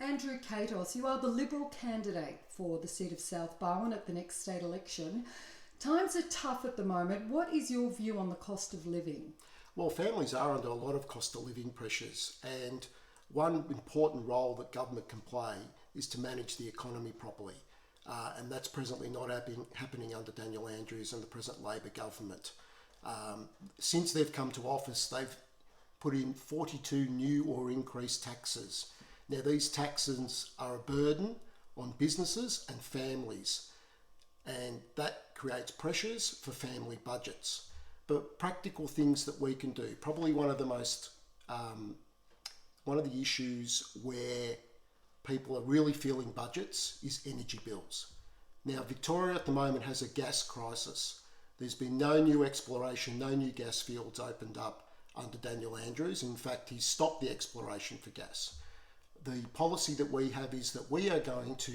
Andrew Katos, you are the Liberal candidate for the seat of South Barwon at the next state election. Times are tough at the moment. What is your view on the cost of living? Well, families are under a lot of cost of living pressures, and one important role that government can play is to manage the economy properly. And that's presently not happening under Daniel Andrews and the present Labor government. Since they've come to office, they've put in 42 new or increased taxes. Now, these taxes are a burden on businesses and families, and that creates pressures for family budgets. But practical things that we can do, probably one of the issues where people are really feeling budgets is energy bills. Now, Victoria at the moment has a gas crisis. There's been no new exploration, no new gas fields opened up under Daniel Andrews. In fact, he's stopped the exploration for gas. The policy that we have is that we are going to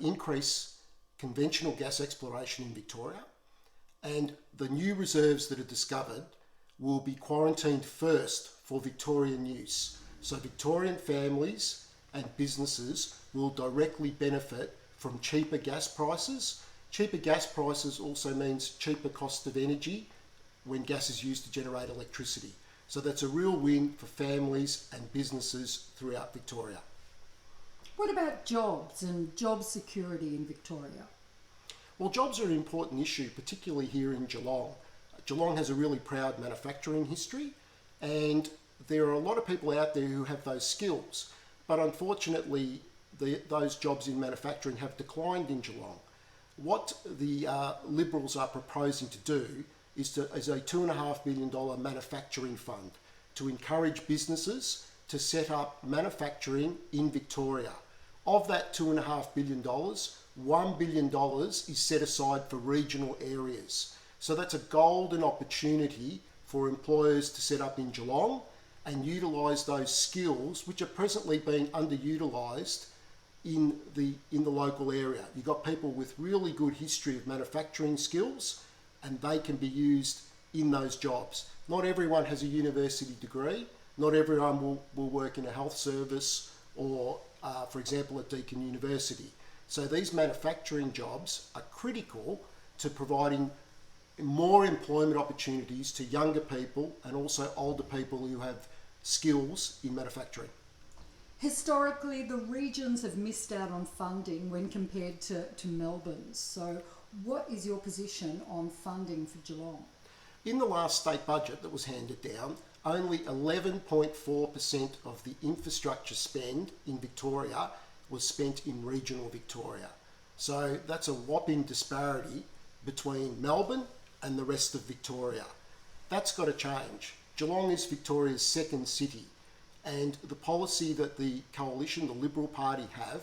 increase conventional gas exploration in Victoria, and the new reserves that are discovered will be quarantined first for Victorian use. So Victorian families and businesses will directly benefit from cheaper gas prices. Cheaper gas prices also means cheaper cost of energy when gas is used to generate electricity. So that's a real win for families and businesses throughout Victoria. What about jobs and job security in Victoria? Well, jobs are an important issue, particularly here in Geelong. Geelong has a really proud manufacturing history, and there are a lot of people out there who have those skills. But unfortunately, those jobs in manufacturing have declined in Geelong. What the Liberals are proposing to do is a $2.5 million manufacturing fund to encourage businesses to set up manufacturing in Victoria. Of that $2.5 billion, $1 billion is set aside for regional areas. So that's a golden opportunity for employers to set up in Geelong and utilise those skills which are presently being underutilised in the local area. You've got people with really good history of manufacturing skills, and they can be used in those jobs. Not everyone has a university degree. Not everyone will work in a health service or, for example, at Deakin University. So these manufacturing jobs are critical to providing more employment opportunities to younger people and also older people who have skills in manufacturing. Historically, the regions have missed out on funding when compared to Melbourne. So what is your position on funding for Geelong? In the last state budget that was handed down, only 11.4% of the infrastructure spend in Victoria was spent in regional Victoria. So that's a whopping disparity between Melbourne and the rest of Victoria. That's got to change. Geelong is Victoria's second city, and the policy that the coalition, the Liberal Party, have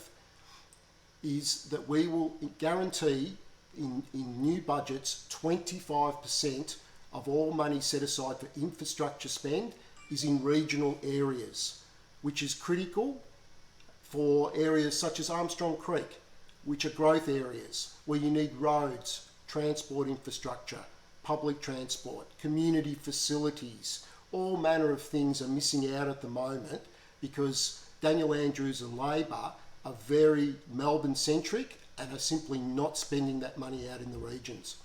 is that we will guarantee in new budgets 25% of all money set aside for infrastructure spend is in regional areas, which is critical for areas such as Armstrong Creek, which are growth areas where you need roads, transport infrastructure, public transport, community facilities. All manner of things are missing out at the moment because Daniel Andrews and Labor are very Melbourne-centric and are simply not spending that money out in the regions.